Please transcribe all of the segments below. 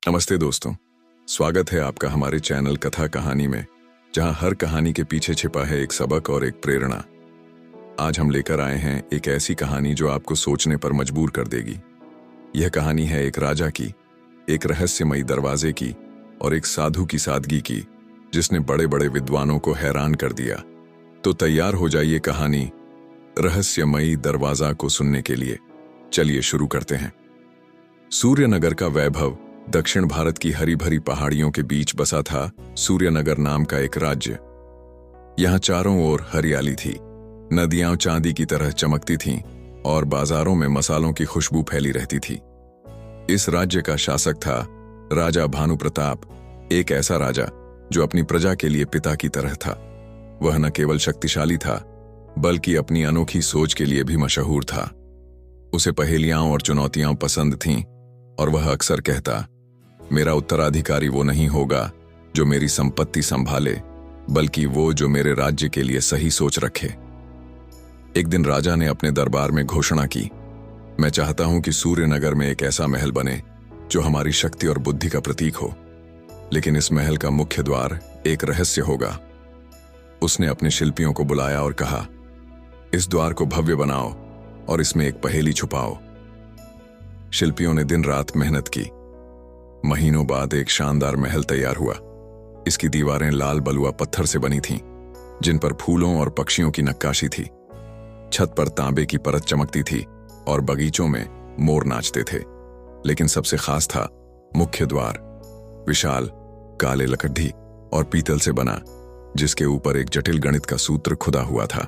नमस्ते दोस्तों, स्वागत है आपका हमारे चैनल कथा कहानी में, जहां हर कहानी के पीछे छिपा है एक सबक और एक प्रेरणा। आज हम लेकर आए हैं एक ऐसी कहानी जो आपको सोचने पर मजबूर कर देगी। यह कहानी है एक राजा की, एक रहस्यमयी दरवाजे की और एक साधु की सादगी की, जिसने बड़े बड़े विद्वानों को हैरान कर दिया। तो तैयार हो जाइए कहानी रहस्यमयी दरवाजा को सुनने के लिए। चलिए शुरू करते हैं। सूर्यनगर का वैभव दक्षिण भारत की हरी भरी पहाड़ियों के बीच बसा था। सूर्यनगर नाम का एक राज्य। यहां चारों ओर हरियाली थी, नदियां चांदी की तरह चमकती थीं और बाजारों में मसालों की खुशबू फैली रहती थी। इस राज्य का शासक था राजा भानु प्रताप, एक ऐसा राजा जो अपनी प्रजा के लिए पिता की तरह था। वह न केवल शक्तिशाली था, बल्कि अपनी अनोखी सोच के लिए भी मशहूर था। उसे पहेलियां और चुनौतियां पसंद थीं और वह अक्सर कहता, मेरा उत्तराधिकारी वो नहीं होगा जो मेरी संपत्ति संभाले, बल्कि वो जो मेरे राज्य के लिए सही सोच रखे। एक दिन राजा ने अपने दरबार में घोषणा की, मैं चाहता हूं कि सूर्यनगर में एक ऐसा महल बने जो हमारी शक्ति और बुद्धि का प्रतीक हो, लेकिन इस महल का मुख्य द्वार एक रहस्य होगा। उसने अपने शिल्पियों को बुलाया और कहा, इस द्वार को भव्य बनाओ और इसमें एक पहेली छुपाओ। शिल्पियों ने दिन रात मेहनत की। महीनों बाद एक शानदार महल तैयार हुआ। इसकी दीवारें लाल बलुआ पत्थर से बनी थीं, जिन पर फूलों और पक्षियों की नक्काशी थी। छत पर तांबे की परत चमकती थी और बगीचों में मोर नाचते थे। लेकिन सबसे खास था मुख्य द्वार, विशाल, काले लकड़ी और पीतल से बना, जिसके ऊपर एक जटिल गणित का सूत्र खुदा हुआ था।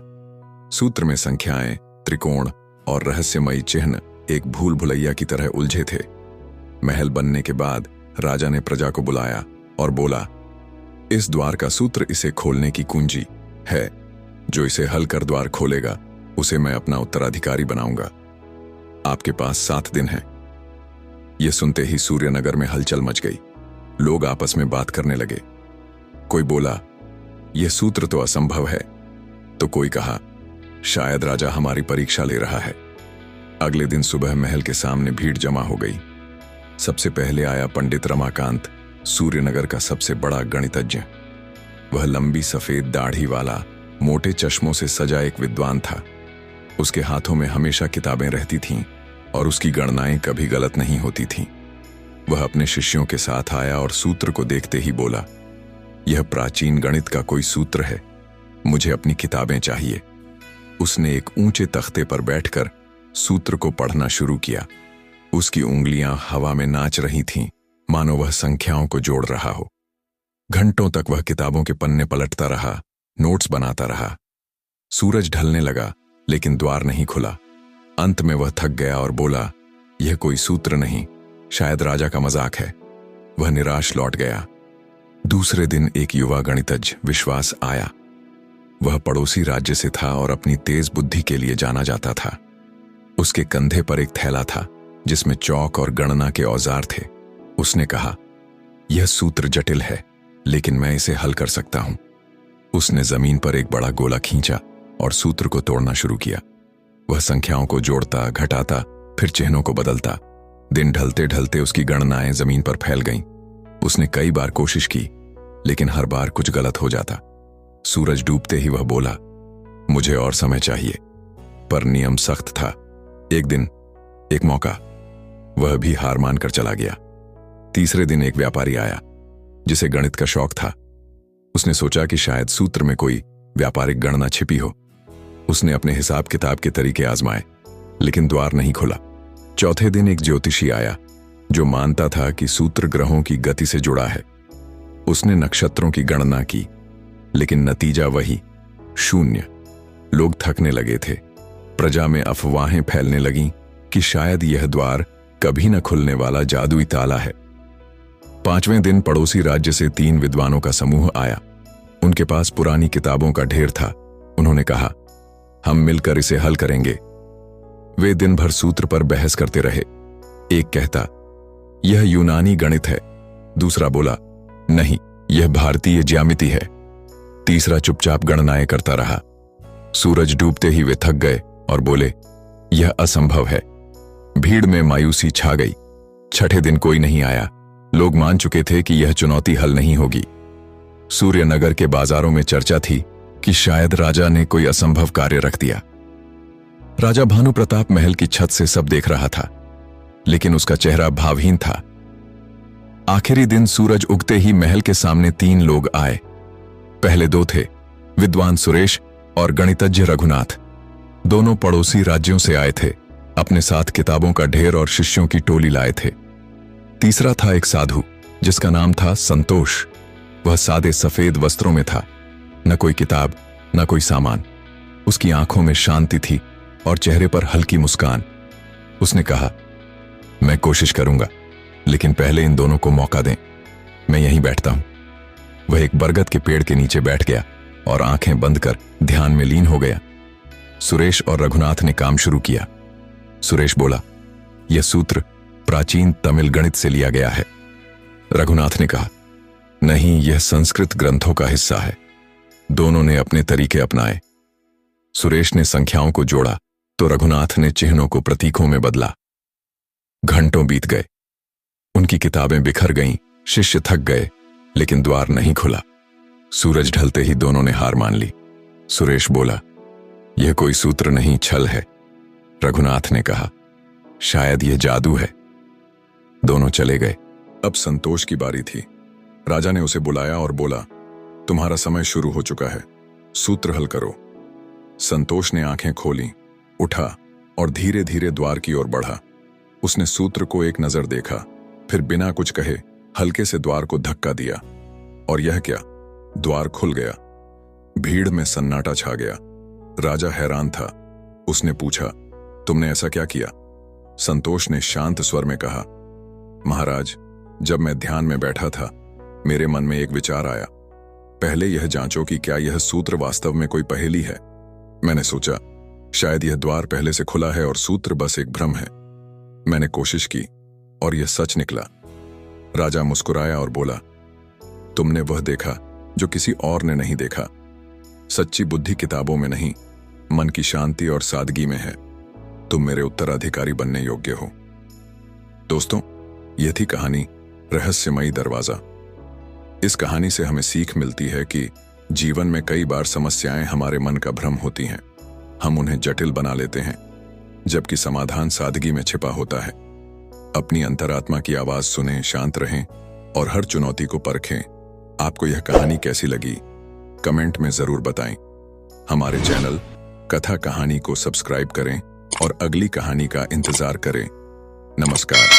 सूत्र में संख्याएं, त्रिकोण और रहस्यमयी चिन्ह एक भूल भुलैया की तरह उलझे थे। महल बनने के बाद राजा ने प्रजा को बुलाया और बोला, इस द्वार का सूत्र इसे खोलने की कुंजी है। जो इसे हल कर द्वार खोलेगा, उसे मैं अपना उत्तराधिकारी बनाऊंगा। आपके पास 7 दिन हैं। यह सुनते ही सूर्यनगर में हलचल मच गई। लोग आपस में बात करने लगे। कोई बोला, यह सूत्र तो असंभव है। तो कोई कहा, शायद राजा हमारी परीक्षा ले रहा है। अगले दिन सुबह महल के सामने भीड़ जमा हो गई। सबसे पहले आया पंडित रमाकांत, सूर्यनगर का सबसे बड़ा गणितज्ञ। वह लंबी सफेद दाढ़ी वाला, मोटे चश्मों से सजा एक विद्वान था। उसके हाथों में हमेशा किताबें रहती थीं और उसकी गणनाएं कभी गलत नहीं होती थीं। वह अपने शिष्यों के साथ आया और सूत्र को देखते ही बोला, यह प्राचीन गणित का कोई सूत्र है, मुझे अपनी किताबें चाहिए। उसने एक ऊंचे तख्ते पर बैठकर सूत्र को पढ़ना शुरू किया। उसकी उंगलियां हवा में नाच रही थीं, मानो वह संख्याओं को जोड़ रहा हो। घंटों तक वह किताबों के पन्ने पलटता रहा, नोट्स बनाता रहा। सूरज ढलने लगा, लेकिन द्वार नहीं खुला। अंत में वह थक गया और बोला, यह कोई सूत्र नहीं, शायद राजा का मजाक है। वह निराश लौट गया। दूसरे दिन एक युवा गणितज्ञ विश्वास आया। वह पड़ोसी राज्य से था और अपनी तेज बुद्धि के लिए जाना जाता था। उसके कंधे पर एक थैला था, जिसमें चौक और गणना के औजार थे। उसने कहा, यह सूत्र जटिल है, लेकिन मैं इसे हल कर सकता हूं। उसने जमीन पर एक बड़ा गोला खींचा और सूत्र को तोड़ना शुरू किया। वह संख्याओं को जोड़ता, घटाता, फिर चिन्हों को बदलता। दिन ढलते ढलते उसकी गणनाएं जमीन पर फैल गईं। उसने कई बार कोशिश की, लेकिन हर बार कुछ गलत हो जाता। सूरज डूबते ही वह बोला, मुझे और समय चाहिए। पर नियम सख्त था। एक दिन, एक मौका, वह भी हार मानकर चला गया। तीसरे दिन एक व्यापारी आया, जिसे गणित का शौक था। उसने सोचा कि शायद सूत्र में कोई व्यापारिक गणना छिपी हो। उसने अपने हिसाब किताब के तरीके आजमाए, लेकिन द्वार नहीं खुला। चौथे दिन एक ज्योतिषी आया, जो मानता था कि सूत्र ग्रहों की गति से जुड़ा है। उसने नक्षत्रों की गणना की, लेकिन नतीजा वही, 0। लोग थकने लगे थे। प्रजा में अफवाहें फैलने लगीं कि शायद यह द्वार कभी न खुलने वाला जादुई ताला है। 5वें दिन पड़ोसी राज्य से 3 विद्वानों का समूह आया। उनके पास पुरानी किताबों का ढेर था। उन्होंने कहा, हम मिलकर इसे हल करेंगे। वे दिन भर सूत्र पर बहस करते रहे। एक कहता, यह यूनानी गणित है। दूसरा बोला, नहीं, यह भारतीय ज्यामिति है। तीसरा चुपचाप गणनाएं करता रहा। सूरज डूबते ही वे थक गए और बोले, यह असंभव है। भीड़ में मायूसी छा गई। छठे दिन कोई नहीं आया। लोग मान चुके थे कि यह चुनौती हल नहीं होगी। सूर्यनगर के बाजारों में चर्चा थी कि शायद राजा ने कोई असंभव कार्य रख दिया। राजा भानु प्रताप महल की छत से सब देख रहा था, लेकिन उसका चेहरा भावहीन था। आखिरी दिन सूरज उगते ही महल के सामने 3 लोग आए। पहले 2 थे, विद्वान सुरेश और गणितज्ञ रघुनाथ। दोनों पड़ोसी राज्यों से आए थे, अपने साथ किताबों का ढेर और शिष्यों की टोली लाए थे। तीसरा था एक साधु जिसका नाम था संतोष। वह सादे सफेद वस्त्रों में था, न कोई किताब न कोई सामान। उसकी आंखों में शांति थी और चेहरे पर हल्की मुस्कान। उसने कहा, मैं कोशिश करूंगा, लेकिन पहले इन दोनों को मौका दें। मैं यहीं बैठता हूं। वह एक बरगद के पेड़ के नीचे बैठ गया और आंखें बंद कर ध्यान में लीन हो गया। सुरेश और रघुनाथ ने काम शुरू किया। सुरेश बोला, यह सूत्र प्राचीन तमिल गणित से लिया गया है। रघुनाथ ने कहा, नहीं, यह संस्कृत ग्रंथों का हिस्सा है। दोनों ने अपने तरीके अपनाए। सुरेश ने संख्याओं को जोड़ा तो रघुनाथ ने चिन्हों को प्रतीकों में बदला। घंटों बीत गए, उनकी किताबें बिखर गईं, शिष्य थक गए, लेकिन द्वार नहीं खुला। सूरज ढलते ही दोनों ने हार मान ली। सुरेश बोला, यह कोई सूत्र नहीं, छल है। रघुनाथ ने कहा, शायद यह जादू है। दोनों चले गए। अब संतोष की बारी थी। राजा ने उसे बुलाया और बोला, तुम्हारा समय शुरू हो चुका है, सूत्र हल करो। संतोष ने आंखें खोलीं, उठा और धीरे धीरे द्वार की ओर बढ़ा। उसने सूत्र को एक नजर देखा, फिर बिना कुछ कहे हल्के से द्वार को धक्का दिया, और यह क्या, द्वार खुल गया। भीड़ में सन्नाटा छा गया। राजा हैरान था। उसने पूछा, तुमने ऐसा क्या किया? संतोष ने शांत स्वर में कहा, महाराज, जब मैं ध्यान में बैठा था, मेरे मन में एक विचार आया। पहले यह जांचो कि क्या यह सूत्र वास्तव में कोई पहेली है। मैंने सोचा, शायद यह द्वार पहले से खुला है और सूत्र बस एक भ्रम है। मैंने कोशिश की और यह सच निकला। राजा मुस्कुराया और बोला, तुमने वह देखा जो किसी और ने नहीं देखा। सच्ची बुद्धि किताबों में नहीं, मन की शांति और सादगी में है। तुम मेरे उत्तराधिकारी बनने योग्य हो। दोस्तों, यह थी कहानी रहस्यमयी दरवाजा। इस कहानी से हमें सीख मिलती है कि जीवन में कई बार समस्याएं हमारे मन का भ्रम होती हैं। हम उन्हें जटिल बना लेते हैं, जबकि समाधान सादगी में छिपा होता है। अपनी अंतरात्मा की आवाज सुनें, शांत रहें और हर चुनौती को परखें। आपको यह कहानी कैसी लगी, कमेंट में जरूर बताएं। हमारे चैनल कथा कहानी को सब्सक्राइब करें और अगली कहानी का इंतजार करें। नमस्कार।